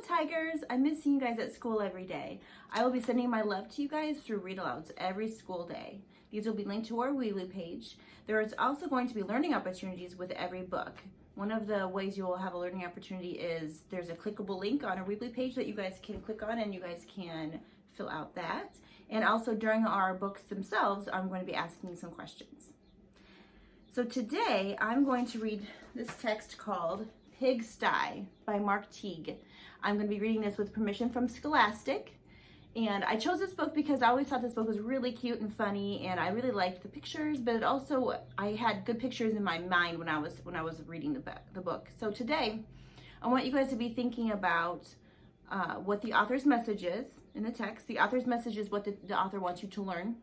Tigers. I miss seeing you guys at school every day. I will be sending my love to you guys through read-alouds every school day. These will be linked to our Weebly page. There is also going to be learning opportunities with every book. One of the ways you will have a learning opportunity is there's a clickable link on our Weebly page that you guys can click on and you guys can fill out that. And also during our books themselves, I'm going to be asking some questions. So today I'm going to read this text called Pigsty by Mark Teague. I'm going to be reading this with permission from Scholastic. And I chose this book because I always thought this book was really cute and funny, and I really liked the pictures, but it also, I had good pictures in my mind when I was reading the book. So today, I want you guys to be thinking about what the author's message is in the text. The author's message is what the author wants you to learn.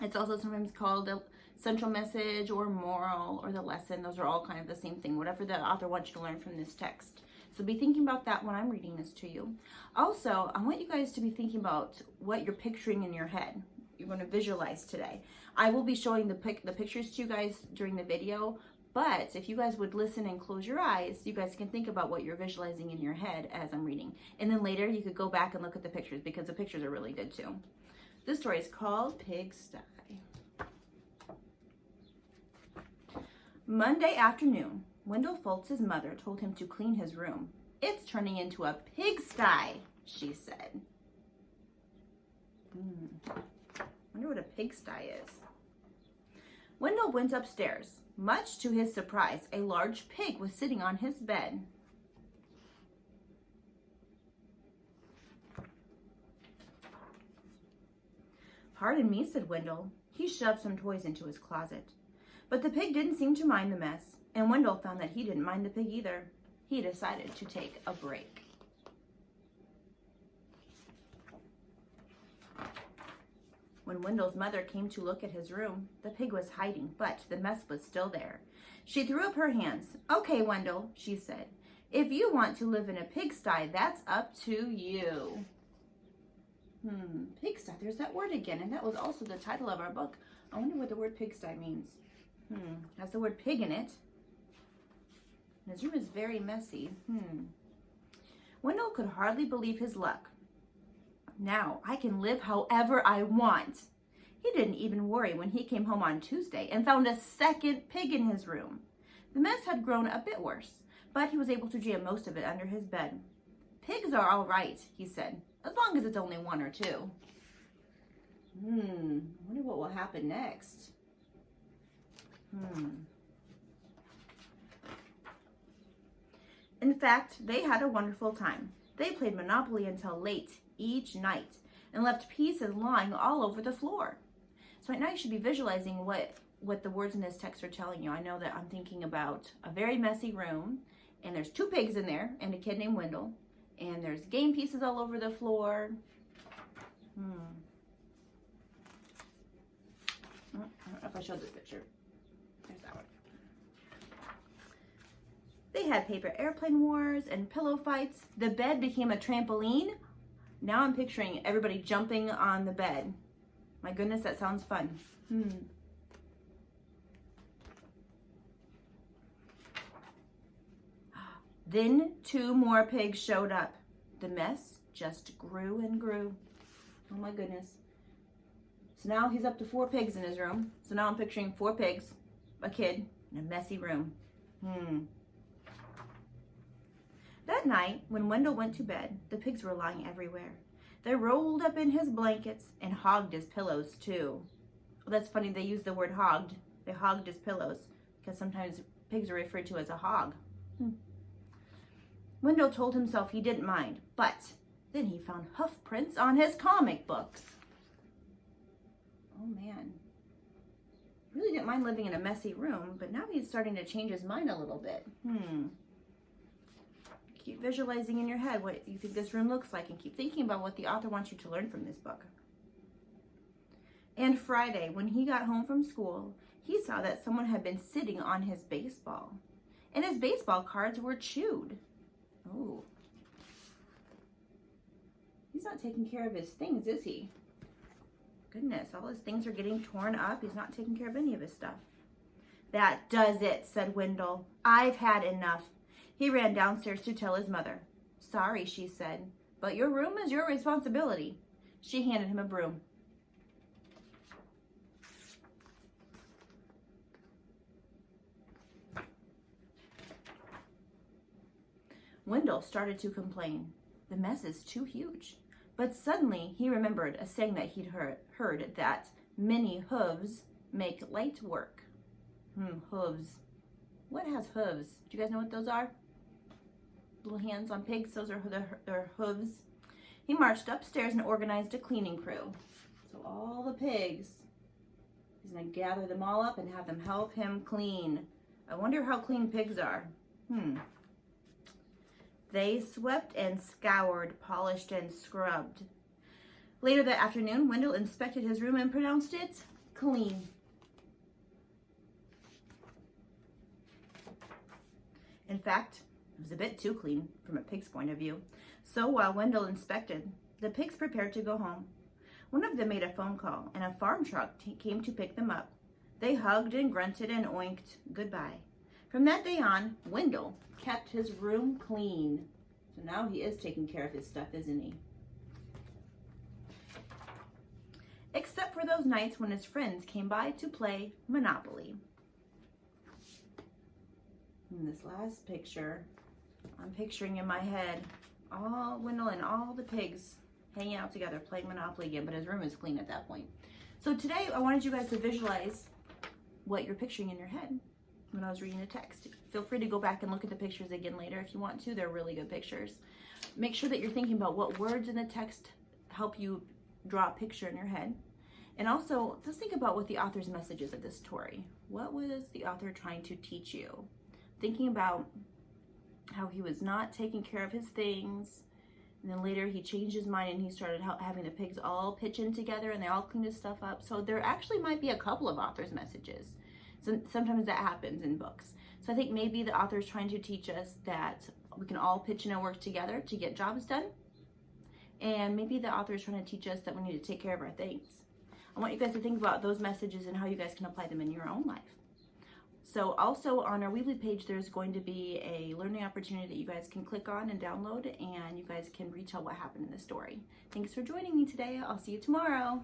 It's also sometimes called the central message or moral or the lesson. Those are all kind of the same thing, whatever the author wants you to learn from this text. So be thinking about that when I'm reading this to you. Also, I want you guys to be thinking about what you're picturing in your head. You're going to visualize today. I will be showing the pictures to you guys during the video, but if you guys would listen and close your eyes, you guys can think about what you're visualizing in your head as I'm reading. And then later you could go back and look at the pictures because the pictures are really good too. This story is called Pigsty. Monday afternoon, Wendell Foltz's mother told him to clean his room. "It's turning into a pigsty," she said. Wonder what a pigsty is. Wendell went upstairs. Much to his surprise, a large pig was sitting on his bed. "Pardon me," said Wendell. He shoved some toys into his closet. But the pig didn't seem to mind the mess, and Wendell found that he didn't mind the pig either. He decided to take a break. When Wendell's mother came to look at his room, the pig was hiding, but the mess was still there. She threw up her hands. "Okay, Wendell," she said. "If you want to live in a pigsty, that's up to you." Pigsty, there's that word again, and that was also the title of our book. I wonder what the word pigsty means. Has the word pig in it. His room is very messy. Wendell could hardly believe his luck. Now I can live however I want. He didn't even worry when he came home on Tuesday and found a second pig in his room. The mess had grown a bit worse, but he was able to jam most of it under his bed. "Pigs are all right," he said, "as long as it's only one or two." I wonder what will happen next. In fact, they had a wonderful time. They played Monopoly until late each night and left pieces lying all over the floor. So right now you should be visualizing what the words in this text are telling you. I know that I'm thinking about a very messy room, and there's two pigs in there and a kid named Wendell, and there's game pieces all over the floor. I don't know if I showed this picture. There's that one. They had paper airplane wars and pillow fights. The bed became a trampoline. Now I'm picturing everybody jumping on the bed. My goodness, that sounds fun. Then 2 more pigs showed up. The mess just grew and grew. Oh my goodness. So now he's up to 4 pigs in his room. So now I'm picturing 4 pigs, a kid, and a messy room. That night, when Wendell went to bed, the pigs were lying everywhere. They rolled up in his blankets and hogged his pillows too. Well, that's funny, they used the word hogged. They hogged his pillows because sometimes pigs are referred to as a hog. Wendell told himself he didn't mind, but then he found hoof prints on his comic books. Oh man. He really didn't mind living in a messy room, but now he's starting to change his mind a little bit. Keep visualizing in your head what you think this room looks like and keep thinking about what the author wants you to learn from this book. And Friday, when he got home from school, he saw that someone had been sitting on his baseball, and his baseball cards were chewed. Oh. He's not taking care of his things, is he? Goodness, all his things are getting torn up. He's not taking care of any of his stuff. "That does it," said Wendell. "I've had enough." He ran downstairs to tell his mother. Sorry, she said, but your room is your responsibility. She handed him a broom. Wendell started to complain. The mess is too huge. But suddenly he remembered a saying that he'd heard that many hooves make light work. Hooves. What has hooves? Do you guys know what those are? Little hands on pigs, those are their hooves. He marched upstairs and organized a cleaning crew. So all the pigs, he's gonna gather them all up and have them help him clean. I wonder how clean pigs are. They swept and scoured, polished and scrubbed. Later that afternoon, Wendell inspected his room and pronounced it clean. In fact, it was a bit too clean from a pig's point of view. So while Wendell inspected, the pigs prepared to go home. One of them made a phone call, and a farm truck came to pick them up. They hugged and grunted and oinked goodbye. From that day on, Wendell kept his room clean. So now he is taking care of his stuff, isn't he? Except for those nights when his friends came by to play Monopoly. In this last picture, I'm picturing in my head all Wendell and all the pigs hanging out together playing Monopoly again, but his room is clean at that point. So today I wanted you guys to visualize what you're picturing in your head when I was reading the text. Feel free to go back and look at the pictures again later if you want to. They're really good pictures. Make sure that you're thinking about what words in the text help you draw a picture in your head. And also, just think about what the author's message is of this story. What was the author trying to teach you? Thinking about how he was not taking care of his things, and then later he changed his mind and he started having the pigs all pitch in together and they all cleaned his stuff up. So there actually might be a couple of author's messages. So sometimes that happens in books. So I think maybe the author is trying to teach us that we can all pitch in and work together to get jobs done. And maybe the author is trying to teach us that we need to take care of our things. I want you guys to think about those messages and how you guys can apply them in your own life. So also on our Weebly page, there's going to be a learning opportunity that you guys can click on and download, and you guys can retell what happened in the story. Thanks for joining me today. I'll see you tomorrow.